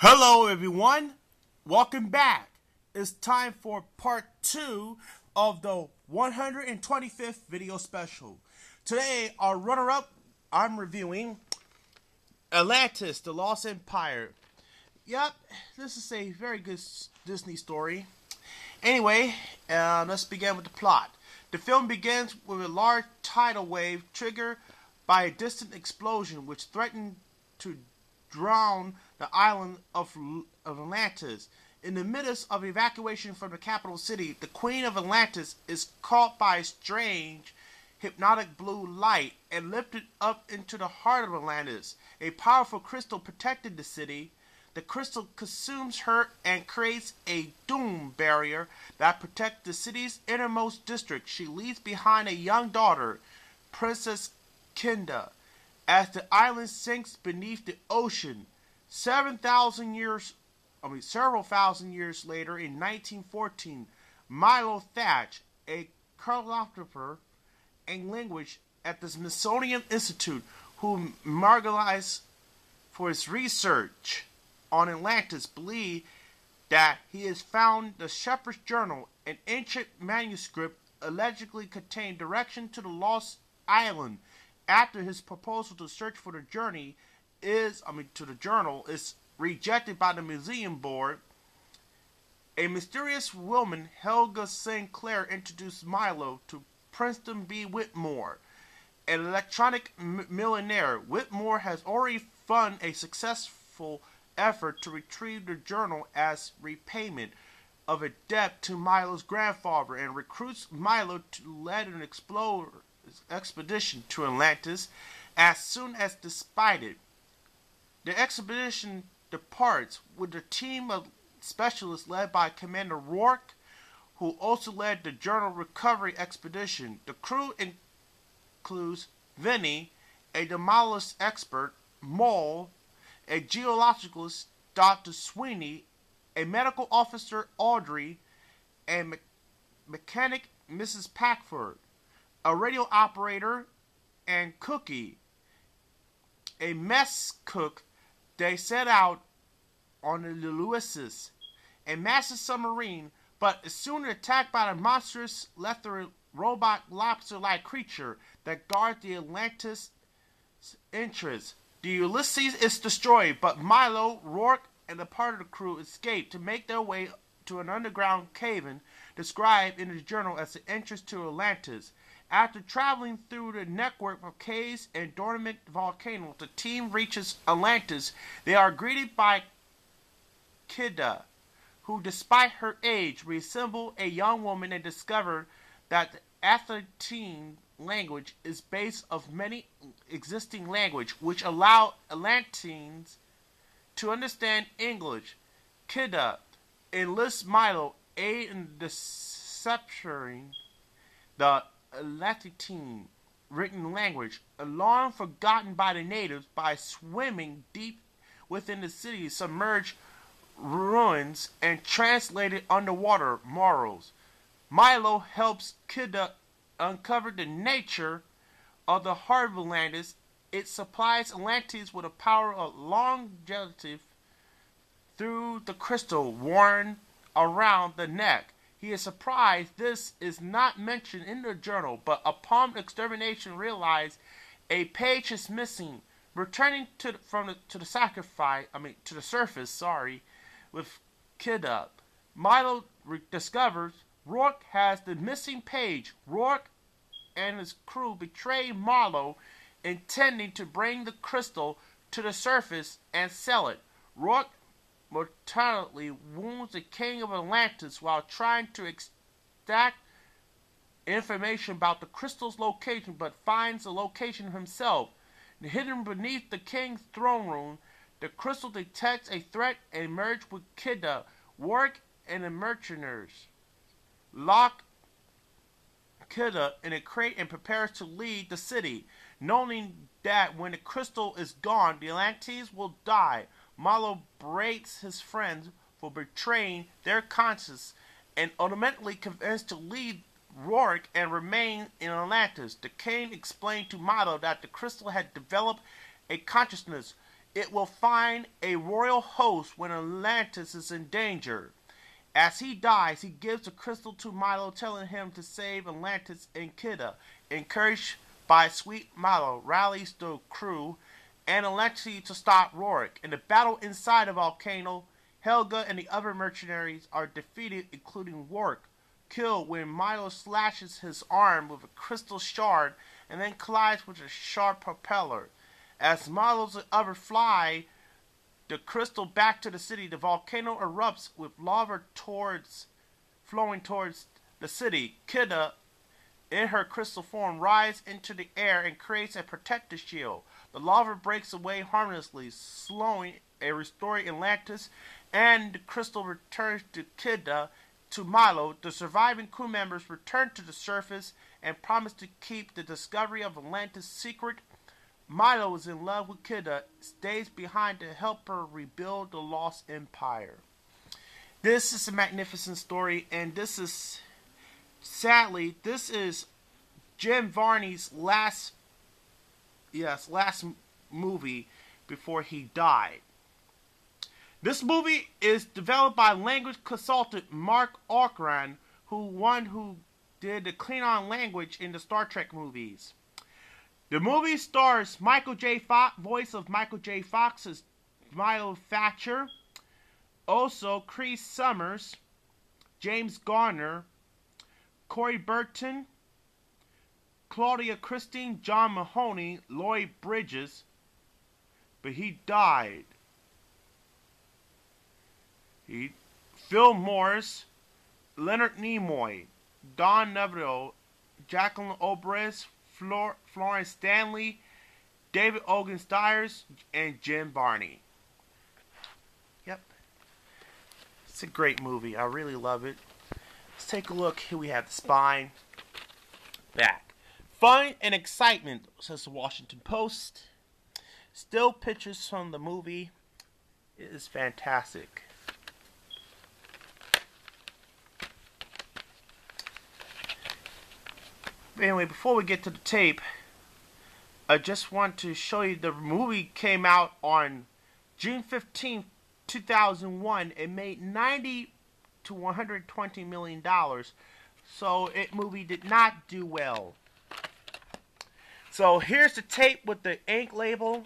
Hello everyone, welcome back. It's time for part 2 of the 125th video special. Today, our runner-up, I'm reviewing Atlantis, The Lost Empire. Yep, this is a very good Disney story. Anyway, let's begin with the plot. The film begins with a large tidal wave triggered by a distant explosion which threatened to drown the island of Atlantis. In the midst of evacuation from the capital city, the Queen of Atlantis is caught by a strange, hypnotic blue light and lifted up into the heart of Atlantis. A powerful crystal protected the city. The crystal consumes her and creates a doom barrier that protects the city's innermost district. She leaves behind a young daughter, Princess Kinda. As the island sinks beneath the ocean, several thousand years later, in 1914, Milo Thatch, a cartographer and linguist at the Smithsonian Institute, who marginalized for his research on Atlantis, believed that he has found the Shepherd's Journal, an ancient manuscript allegedly contained direction to the lost island. After his proposal to search for the journal is rejected by the museum board, a mysterious woman, Helga Sinclair, introduced Milo to Preston B. Whitmore, an electronic millionaire. Whitmore has already funded a successful effort to retrieve the journal as repayment of a debt to Milo's grandfather, and recruits Milo to lead an expedition to Atlantis as soon as despite it. The expedition departs with a team of specialists led by Commander Rourke, who also led the journal recovery expedition. The crew includes Vinny, a demolition expert, Mole, a geologist, Dr. Sweeney, a medical officer, Audrey, a mechanic, Mrs. Packford, a radio operator, and Cookie, a mess cook. They set out on the Ulysses, a massive submarine, but is soon attacked by the monstrous Lether robot lobster-like creature that guards the Atlantis' interests. The Ulysses is destroyed, but Milo, Rourke, and a part of the crew escape to make their way to an underground cave-in described in the journal as the entrance to Atlantis. After traveling through the network of caves and dormant volcanoes, the team reaches Atlantis. They are greeted by Kida, who, despite her age, resembles a young woman, and discover that the Atlantean language is based of many existing languages, which allow Atlanteans to understand English. Kida enlists Milo aid in deciphering the Atlantean written language, a long forgotten by the natives. By swimming deep within the city's submerged ruins and translated underwater morals, Milo helps Kida uncover the nature of the heart of Atlantis. It supplies Atlantis with a power of longevity through the crystal worn around the neck. He is surprised this is not mentioned in the journal, but upon extermination realizes a page is missing. Returning to the surface, with Kida, Milo discovers Rourke has the missing page. Rourke and his crew betray Milo, intending to bring the crystal to the surface and sell it. Rourke mortally wounds the king of Atlantis while trying to extract information about the crystal's location, but finds the location himself. Hidden beneath the king's throne room, the crystal detects a threat and merges with Kida, Rourke, and the mercenaries. Lock Kida in a crate and prepares to leave the city, knowing that when the crystal is gone, the Atlanteans will die. Milo breaks his friends for betraying their conscience and ultimately convinced to leave Rourke and remain in Atlantis. The king explained to Milo that the crystal had developed a consciousness it will find a royal host when Atlantis is in danger. As he dies, he gives the crystal to Milo, telling him to save Atlantis and Kida. Encouraged by Sweet Milo, rallies the crew and Alexei to stop Rorik. In the battle inside the volcano, Helga and the other mercenaries are defeated, including Rorik, killed when Milo slashes his arm with a crystal shard and then collides with a sharp propeller. As Milo's and others fly the crystal back to the city, the volcano erupts with lava flowing towards the city. Kida, in her crystal form, rises into the air and creates a protective shield. The lava breaks away harmlessly, slowing and restoring Atlantis, and the crystal returns to Kida. To Milo, the surviving crew members return to the surface and promise to keep the discovery of Atlantis secret. Milo is in love with Kida, stays behind to help her rebuild the lost empire. This is a magnificent story, and this is, sadly, this is Jim Varney's last movie before he died. This movie is developed by language consultant Mark Okrand, who did the Klingon language in the Star Trek movies. The movie stars Michael J. Fox, voice of Michael J. Fox as Milo Thatcher. Also, Cree Summers, James Garner, Corey Burton, Claudia Christine, John Mahoney, Lloyd Bridges, but he died. Phil Morris, Leonard Nimoy, Don Neville, Jacqueline O'Brien, Florence Stanley, David Ogen Stiers, and Jim Varney. Yep. It's a great movie. I really love it. Let's take a look. Here we have the spine. Back. Fun and excitement, says the Washington Post. Still pictures from the movie. It is fantastic. But anyway, before we get to the tape, I just want to show you the movie came out on June 15th, 2001. It made $90 to $120 million. So it movie did not do well. So here's the tape with the ink label.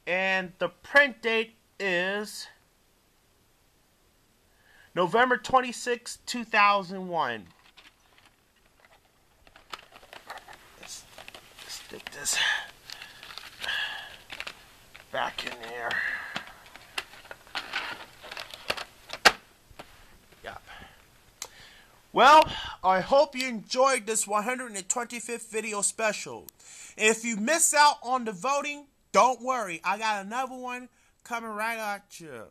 And the print date is November 26, 2001. Stick this back in there. Yep. Well, I hope you enjoyed this 125th video special. If you miss out on the voting, don't worry. I got another one coming right at you.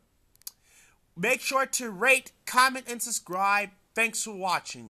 Make sure to rate, comment, and subscribe. Thanks for watching.